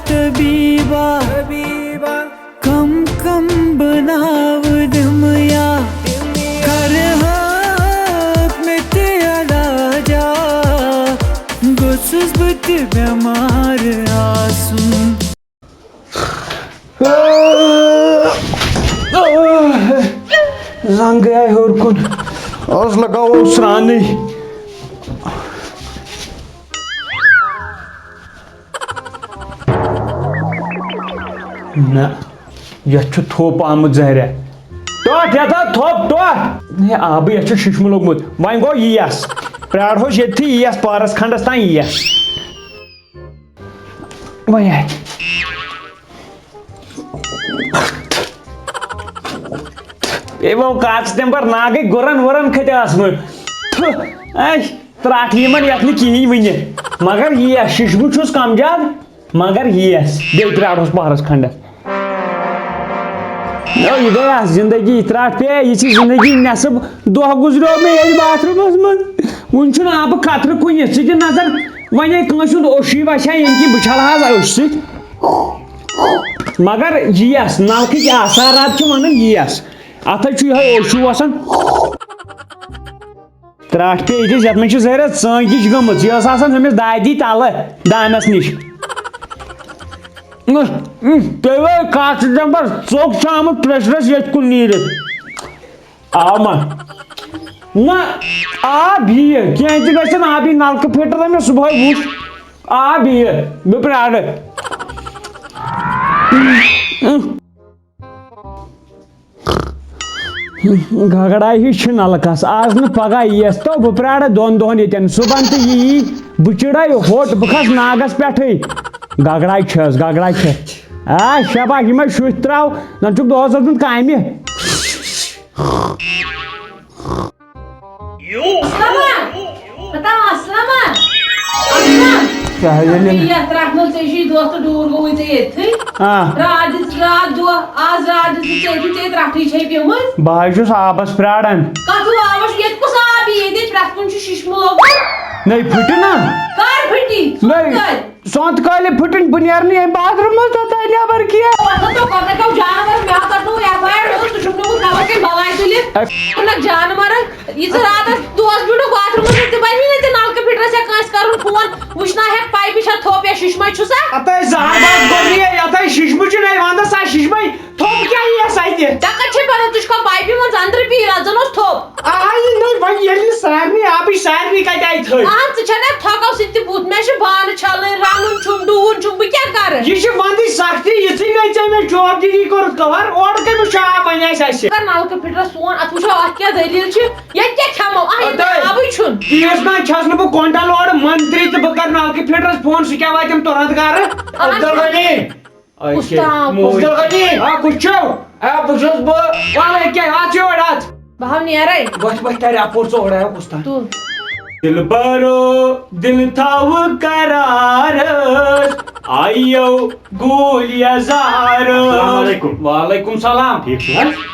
طبیبہ کم کم بناو دمیا کرہات میں علاجا گوسس بت بیمار آسن زنگ گیا ہیور کن آز لگاو سرانی نہ یہ تھوپ آمت زہرہ ٹوٹ یہ تھوپ ٹوٹ آب یہ ششم لوگمت وین گو یس پرارہوس یتھی یس پارس کھنڈس تان یس وین آئی کاچ تم پر ناگے گرن ورن کھت آسمان تراٹ یمن یت کہین ون مگر یس ششم چھس کم زیادہ مگر یس بیٚیہِ پرارہوس پہرس کھنڈس یہ گیا زندگی تراٹ پے یہ زندگی نصب دہ گزرو مے باتھ رومس من ون آب قطر کن ثہ نظر ون کنس اوشی وشان یم کہ بہ چھل حظ اوش ست مگر یس نلکک آثارات ون یس ات یہ اوشو وسان تراٹ پے یت من زہرت ژٲنٛگۍ ہِش گٔمٕژ یہ ہمس دادی تلہ دانس نش کت نمبر ژوٚک چھ آمت پریشرس یت کن نیرت آو ما نہ آب یہ کی گھن آبی نلکہ پھٹر مے صبح وچ آب یہ بہ پرار گگڑائی ہش نلکس آز نا پگہ یس تو بہ پرار دون دہن یتن صبح تو یی بہ چڑے ہوٹ بہ کھس ناگس پٹھے گگڑائی چھس گگڑائی چھ شبہ یہ شُتھ تراو نا چھ دہس اوسمت کامہ بہ چھس آبس پراران نئی پھٹ نا سونت کالے پھٹن بہ نیرنی ام باتھ روم مز تہ نیبر کیا جانور یہ رات دوس بیٹھ باتھ روم تہ بنی نا نلکہ پھٹرس یا کانس کرن فون وچنا ہے پائپہ چھا تھوپ یا ششمہ چھسا اتہ زہر بات گوری اتہ ششمہ چھ نہیں وندس آ ششمہ تھوپ کیا یہ سایتہ تکت چھ بنن تہ چھکا پائپہ مز اندر پی رزن اس تھوپ آئی نہیں ون یلی سارنی آبی سارنی کت آئی تھے ژٕ چھنا تھکو سۭتۍ بوت مےٚ چھُ بانہٕ چھلٕنۍ رنُن چھُم ڈوٗن چھُم بہٕ کیٛاہ کرٕ یہ چھ وندٕچ سختی یتھے نہ ژے مے جاب دیدی کورت کور اور کمہ شاپ بنہ اَسہِ اگر نلکہٕ پھٹرس سون اتھ وٕچھو اتھ کیٛاہ دٔلیٖل چھِ ییٚتہِ کیٛاہ کھٮ۪مو آبٕے چھُنہٕ تیس نا چھس نہ بہ کونٹل اور منتری تہ بہ کر نلکہ پھٹرس فون سہ کیا واتم ترنت گھر عبدل غنی عبدل غنی کچھو بچس بہ والے کیا ہاتھ چھوڑ ہاتھ بہٕ ہاو نیرے بچ بچ تارے اپور ژوڑ ہے کستا دل برو دل تھاو قرار آئیو گولی زار السلام علیکم وعلیکم السلام ٹھیک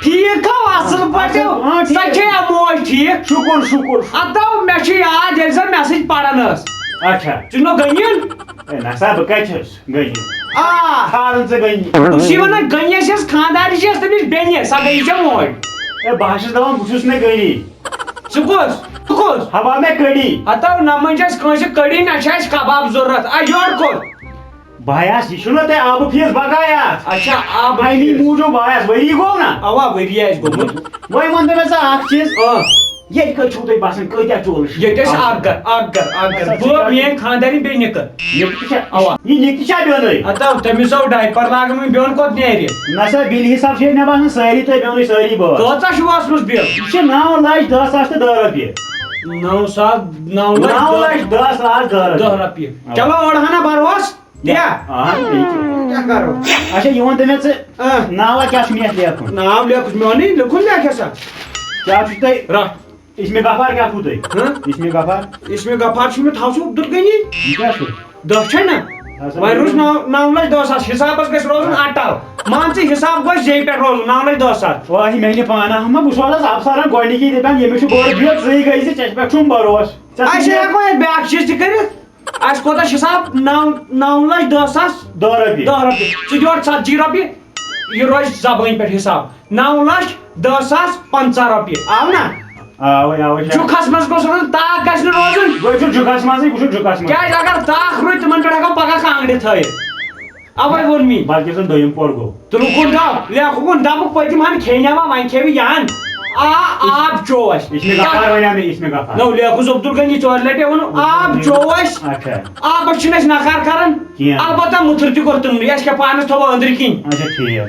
ٹھیک ہو اصل پٹو سچے موج ٹھیک شکر شکر اتو مے چھ یاد یل سر میسج پڑھن اس اچھا چنو گنین نہ سا بہ کچھس گنین کھارن سے گنین اسی ونا گنین چھس خانداری چھس تمس بینی سا گئی چھ موج اے بہش دون بچس نہ گنی سکوس سکوس ہوا میں کڑی اتو نمن چھس کانس کڑی نہ چھس کباب ضرورت ا یور کو بایاس یہ چھنہ تے آب فیس بقایا اچھا آب بھائی موجو بایاس وری گو نا اوا وری اس گومت وای ون دے سا اخ چیز یہ کر چھو تے باسن کتیا چول یہ کس آب کر بو مین خاندانی بے نکر یہ کیا اوا یہ نکتی چا بیونی اتو تمسو ڈائپر لاگن بیون کوت نیری نہ سا بیل حساب چھ نہ باسن ساری تے بیونی ساری بو کوتا چھ واسمس بیل چھ 9 لچھ 10 ساس تے 10 رۄپیہِ 9 ساس 9 لچھ 10 ساس 10 رۄپیہِ چلو اور ہنا بروس دیا کیا کرو اچھا یہ ون تمے ناو کیا چھ میت لیکھن ناو لیکھ میونی لکھن لیکھ سا کیا چھ تے رٹ اس میں غفار کیا پھوت اس میں غفار چھ میں تھاو عبدل غنی کیا چھ 10 چھ نا وای روز 9 لچھ 10 ساس حسابس گژھِ روزُن اٹل مان ژٕ حساب گژھِ جے پٮ۪ٹھ روزُن 9 لچھ 10 ساس واہی میانہِ پانا ہما بہٕ سوزس افسرن گۄڈنِکی دپان ییٚمِس چھُ بوٚڑ بِل ژٕے گٔژھِ ژےٚ چھُ پٮ۪ٹھ چھُم بروس اچھا ہٮ۪کو أسۍ بیٛاکھ چیٖز تہِ کٔرِتھ آج کوتا حساب 9,10,010 رۄپیہِ 10 رۄپیہِ ژٕ جوڑ 40 رۄپیہِ یہ روز زبٲنۍ پٮ۪ٹھ حساب 9,10,015 رۄپیہِ آو نا جُکھس منٛز گوٚژھ روزُن تاکھ گژھِ نہٕ روزُن بہٕ چھُس جُکھس منٛزٕے بہٕ چھُس جُکھس منٛز کیٛازِ اگر تاکھ روٗدۍ تِمن پٮ۪ٹھ ہٮ۪کو پگاہ کانٛگرِ تھٲیِتھ اوے ووٚن مےٚ بلکہِ زن دوٚیِم پور گوٚو تُرٛکُن دب لیکھُن دبُک پٔتِم ہن کھیٚنیٛاوا وۄنۍ کھیٚوِ یہن آب چوو اَسہِ یہِ چھِ مےٚ گفار وَنیٛاو مےٚ یہِ چھِ مےٚ گفار نو لیکھُس عبدل غنی 4 لٹہِ ووٚنُم آب چوو اَسہِ اچھا آبس چھِنہٕ أسۍ نکار کران کینٛہہ البتہ مُتھٕر تہِ کوٚر تِمنٕے اَسہِ کیٛاہ پانس تھوٚو أنٛدرۍ کِنۍ اچھا ٹھیٖک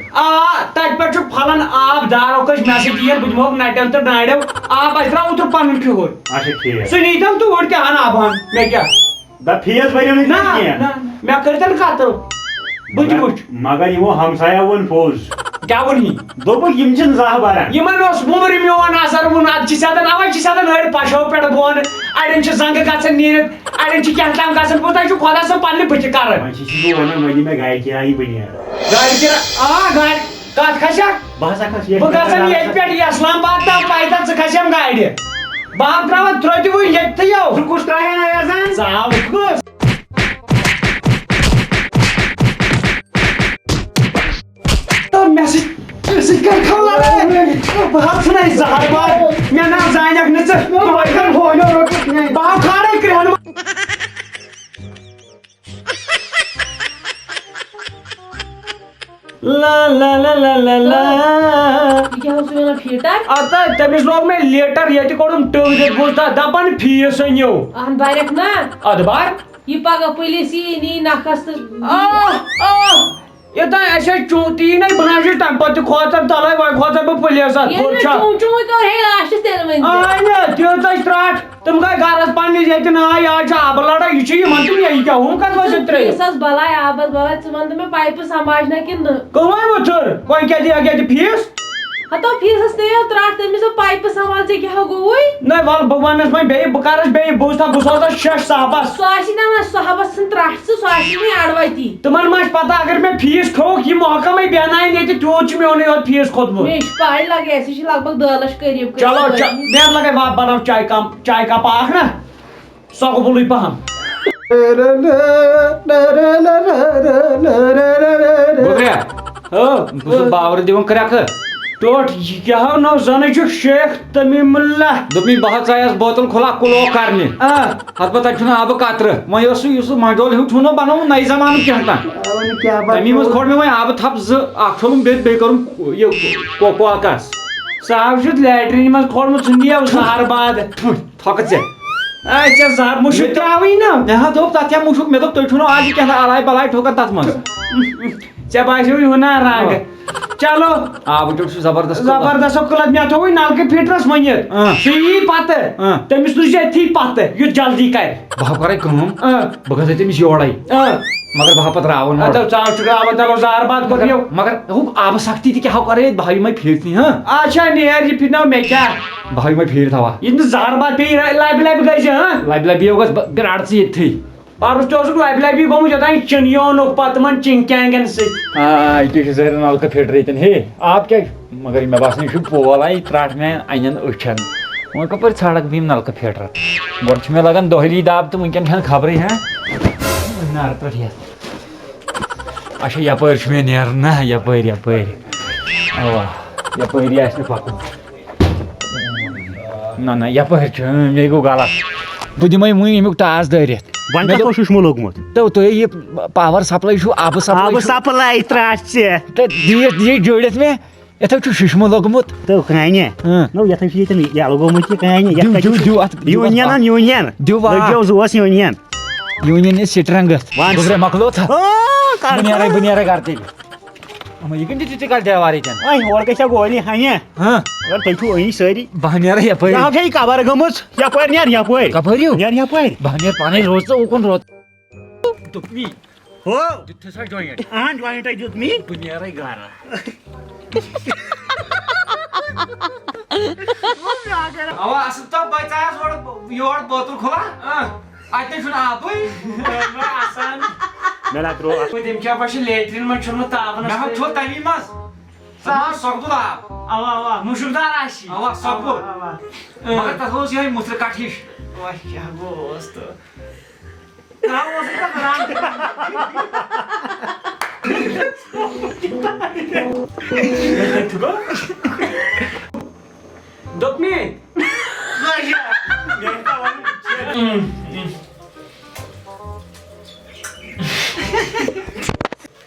تتہِ پٮ۪ٹھ چھُ پھلان آب دارو کٔژ مےٚ سۭتۍ یِن بہٕ دِمہوکھ نٹٮ۪ن تہٕ ناڑٮ۪و آب اَسہِ درٛاو اوترٕ پنُن فِہُر اچھا ٹھیٖک سُہ نیٖتن توٗرۍ کیٛاہ ہن آبہن مےٚ کیٛاہ دپ فیس بٔرِو نہٕ نہ کینٛہہ نہ مےٚ کٔرۍتن قتل بہٕ تہِ وٕچھ مگر یِمو ہمسایا ووٚن پوٚز کیٛاہ ووٚن یہِ دوٚپُکھ یِم چھِنہٕ زانٛہہ بران یِمن اوس وُمرِ میون اثر ووٚن ادٕ چھِ سیدن اوے چھِ سیدن أڑۍ پشو پٮ۪ٹھ بۄن اڑٮ۪ن چھِ زنٛگہٕ گژھان نیٖرِتھ اڑٮ۪ن چھِ کینٛہہ تام گژھان پوٚتُس چھُ خۄدا صٲب پننہِ بٕتھِ کران وۄنۍ چھُس بہٕ ونان وۄنۍ دِ مےٚ گاڑِ کِرایی بہٕ نیرٕ گاڑِ کِراے گاڑِ کتھ کھسکھ بہٕ ہسا کھس بہٕ گژھن ییٚتہِ پٮ۪ٹھ اسلام آباد تام پیدل ژٕ کھسیم گاڑِ بہٕ تراوان ترٛوتہِ وٕنۍ ییٚتھٕے یو ژٕ کُس ترٛاوہے نہٕ یزان ژٕ آو کُس مےٚ سۭتۍ کر کھولا بہٕ ہا ژھٕنَے زہر باد مےٚ نا زانٮ۪کھ نہٕ ژٕ بہٕ ہا کھارے کرٛہُن لا لا لا لا لا لا کیٛاہ اوس وَنان فیٖٹر اَدٕ تٔمِس لوگ مےٚ لیٹر ییٚتہِ کوٚڑُم ٹٲو دِتھ بوٗز تتھ دپان فیٖس أنِو اہن بَرٮ۪کھ نا اَدٕ بار یہِ پگاہ پُلیٖس یی نی نکھس تہٕ یوٚتانۍ اَسہِ ٲسۍ چوٗنٛتی نَے بہٕ نہ چھُس تَمہِ پتہٕ تہِ کھوژان تَلے وۄنۍ کھوژان بہٕ پُلیٖسس ییٚلہِ نہٕ چوٗ چوٗ کوٚر ہے لاسٹس تیٚلہِ ؤنۍ تیٖژ ٲسۍ ترٛٹھ تِم گٔے گرس پننِس ییٚتہِ ناے آز چھِ آبہٕ لڑٲے یہِ چھُ یِمن تہِ یہِ کیٛاہ ہُم کتھ ؤسِتھ ترٛٲیِتھ فیٖسس بلاے آبس بلاے ژٕ وَن تہٕ مےٚ پایپہٕ سماجنا کِنہٕ نہٕ کٕمے وٕتھٕر وۄنۍ کیٛاہ دِیَکھ ییٚتہِ فیٖس ہتو فیٖسس تہِ ترٛٹھ تٔمِس دوٚپ پایپہٕ سمال ژےٚ کیٛاہ گوٚوُے نَے وَلہٕ بہٕ وَنس وۄنۍ بیٚیہِ بہٕ کرس بیٚیہِ بہٕ وٕچھتھا بہٕ سوزس شیش صاحبس سُہ آسی دَپان صحبس ژھٕن ترٛٹھ ژٕ سُہ آسی وۄنۍ اَڑوَتی تِمن ما چھِ پتہ اگر مےٚ فیٖس کھیوٚوُکھ یہِ محکمے بیٚہناین ییٚتہِ تیوٗت چھُ میونُے یوت فیٖس کھوٚتمُت مےٚ چھِ پاے لگے اَسہِ چھِ لگ بگ 2 لچھ قریٖب چلو مےٚ لگے بناو چاے کپ اکھ نا سۄگبُلٕے پہم گوٚبریا بہٕ چھُس باور دِوان کرٛٮ۪کھٕ ٹوٹھ یہِ کیٛاہ ہو نو زَنٕے چھُ شیخ تمیٖم اللہ دوٚپمَے بہٕ حظ ژایَس بوتل کھُلا کُلوک کرنہِ ہتہٕ تَتہِ چھُنہٕ آبہٕ قطرٕ وۄنۍ اوس سُہ یُس سُہ منڈول ہیوٗ چھُنہٕ بنومُت نَیہِ زمانُک کینٛہہ تام تَمی منٛز کھوٚڑ مےٚ وۄنۍ آبہٕ تھپھ 2 اکھ چھوٚلُم بیٚیہِ کوٚرُم یہِ کوکَس صاحب چھُتھ لیٹریٖن منٛز کھولمُت ژٕ نِیو زہر باد تھۄکہٕ ژےٚ اچھا زہر مُشُک تہِ آوٕے نا مےٚ حظ دوٚپ تَتھ کیٛاہ مُشُک مےٚ دوٚپ تُہۍ چھُنہٕ آز یہِ کینٛہہ الاے بلاے ٹھوکان تَتھ منٛز ژےٚ باسیو یہِ ہُنا رنٛگ چلو آبہٕ ٹیوٚٹ چھُ زبردست زبردست قٕلت مےٚ تھوٚوُے نلکہٕ فِٹرس ؤنِتھ سُہ یی پتہٕ تٔمِس تُج أتھی پتہٕ یُتھ جلدی کرِ بہٕ ہا کرے کٲم بہٕ گژھے تٔمِس یورے مگر بہٕ ہا پتہٕ راوُن ژاو چھُ راوان چلو زہر باد کوٚر مگر ہُہ آبہٕ سختی تہِ کیٛاہ ہو کرے بہٕ ہا یِمے پھیٖرتھٕے اچھا نیر یہِ پھِرنٲو مےٚ کیٛاہ بہٕ ہا یِمے پھیٖرتھ اوا یہِ نہٕ زہر باد پیٚیہِ لبہِ لبہِ گژھِ لبہِ لبہِ یو گژھِ گرٛاڑ ژٕ ییٚتھٕے پرُس تہِ اوسُکھ لبہِ لبہِ گوٚمُت یوٚتانۍ چِنہٕ اوٚنُکھ پتہٕ تِمن چِنکینگن سۭتۍ ییٚتہِ چھِ زہرِ نلکہٕ فِٹر ییٚتٮ۪ن ہے آب کیٛاہ مگر مےٚ باسان یہِ چھُ پول یہِ ترٛٹھ مےٚ اَنٮ۪ن أچھن وۄنۍ کپٲرۍ ژھانڈکھ بہٕ یِم نلکہٕ فِٹر گۄڈٕ چھُ مےٚ لگان دۄہلی دب تہٕ وٕنکٮ۪ن چھنہٕ خبرٕے نارٕ پٮ۪ٹھ یتھ اچھا یپٲرۍ چھُ مےٚ نیرُن نہ یپٲرۍ اوا یپٲری آسہِ نہٕ پکُن نہ نہ یپٲرۍ چھُ مےٚ گوٚو غلط بہٕ دِمے وٕنۍ امیُک ٹاس دٲرِتھ وۄنۍ کتھ اوس شُشمہٕ لوٚگمُت تۄہہِ یہِ پاور سپلاے چھُ آبہٕ سپلاے ترٛٹھ ژےٚ تہٕ دِیِو جٲڑِتھ مےٚ یِتھے چھُ ششمہٕ لوٚگمُت تہٕ کانہِ نو یتھے چھُ ییٚتٮ۪ن یلہٕ گوٚمُت یہِ کانہِ یوٗنین یوٗنین لٔگِو زُوس یوٗنین یوٗنین یہِ سٹرنٛگٕتھ گوٚبرے مۄکلو بہٕ نیرے گرٕ تیٚلہِ یہِ کٔمۍ دِژ ژےٚ کتھ دیوار ییٚتٮ۪ن ہورٕ گژھِ گولی ہنہِ اگر تُہۍ چھِو أنی سٲری بہٕ نیرے یپٲرۍ چھے یہِ کور گٔمٕژ یپٲرۍ نیر یپٲرۍ کپٲرۍ نیر یپٲرۍ بہٕ نیر پانے روز ژٕ اوکُن روز دوٚپنی ہو دِتھٕ سا جویِنٹ جویِنٹے دیُت مےٚ بہٕ نیرے گرٕ اوا اصل تو بہٕ ژایس یور بوتل کھُلا اَتہِ چھُنہٕ آبٕے تٔمۍ کیٛاہ باسہِ لیٹریٖن منٛز چھُنہٕ تاپنس مےٚ حظ چھُ تمی منٛز سۄکبُل آب اوا اوا مُشُک دار آسہِ اوا سۄکبُل مگر تتھ اوس یِہے مُترِ کٹھ ہِش کیٛاہ گوٚوس تہٕ Dokmi.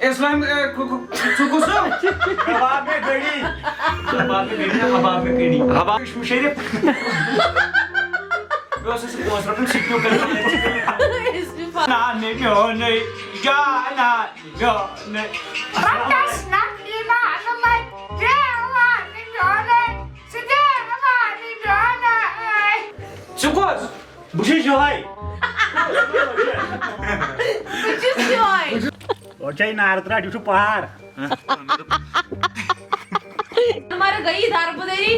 اسلام سکوسو کباب میں گڑی کباب میں گڑی کباب میں گڑی کباب شریف بس اس کو رپن سکیو کرنا اس بھی فا- نانے جانے جانا جانے سکوس بوشی جوہائی Which is joy. اور چاہیے نار ترا ڈیوٹو پہاڑ ہمارے گئی دار بدری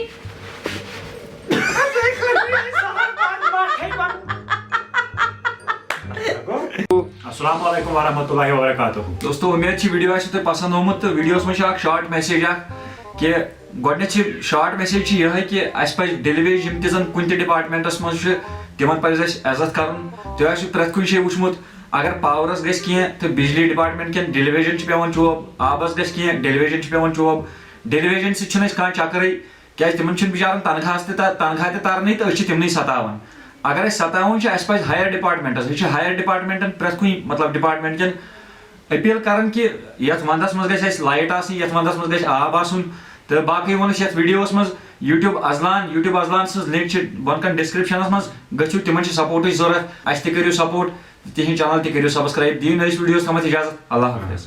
السلام علیکم ورحمۃ اللہ وبرکاتہ. دوستو امید چھ ویڈیو آسہِ تۄہہِ پسند آمُت تہٕ ویڈیوس منٛز چھُ اکھ شارٹ میسیج اکھ کہِ گۄڈنیتھ چھِ شارٹ میسیج چھِ یِہے کہِ اَسہِ پزِ ڈیلی ویج یِم تہِ زن کُنہِ تہِ ڈپارٹمنٹس منٛز چھِ تِمن پزِ اَسہِ عزت کرُن. تُہۍ آسِو پرٛٮ۪تھ کُنہِ جایہِ وٕچھمُت اگر پاورس گژھِ کینٛہہ تہٕ بجلی ڈپارٹمنٹ کٮ۪ن ڈیلیویجن چھِ پیوان چوب, آبس گژھِ کینٛہہ ڈیلیویجن چھِ پیوان چوب. ڈیلیویجن سۭتۍ چھُنہٕ اَسہِ کانٛہہ چکرٕے کیازِ تِمن چھُنہٕ بِچارن تنخواہ تہِ ترنٕے تہٕ أسۍ چھِ تِمنٕے ستاوان. اگر اَسہِ ستاوُن چھُ اَسہِ پزِ ہایر ڈپارٹمنٹس أسۍ چھِ ہایر ڈپارٹمنٹن پرٛٮ۪تھ کُنہِ مطلب ڈپارٹمنٹ کٮ۪ن اپیل کران کہِ یتھ ونٛدس منٛز گژھِ اَسہِ لایٹ آسٕنۍ, یتھ ونٛدس منٛز گژھِ آب آسُن. تہٕ باقٕے ووٚن اَسہِ یتھ ویڈیوس منٛز یوٗٹیوٗب اذلان سٕنٛز لِنک چھِ بۄن کن ڈسکرپشنس منٛز گٔژھِو تِمن چھِ سپورٹٕچ ضروٗرت. اَسہِ تہِ کٔرِو سپورٹ, تِہنٛدۍ چنل تہِ کٔرِو سبسکرایب. دِیِو نٔیِس ویڈیوس تامتھ اجازت. اللہ حافظ.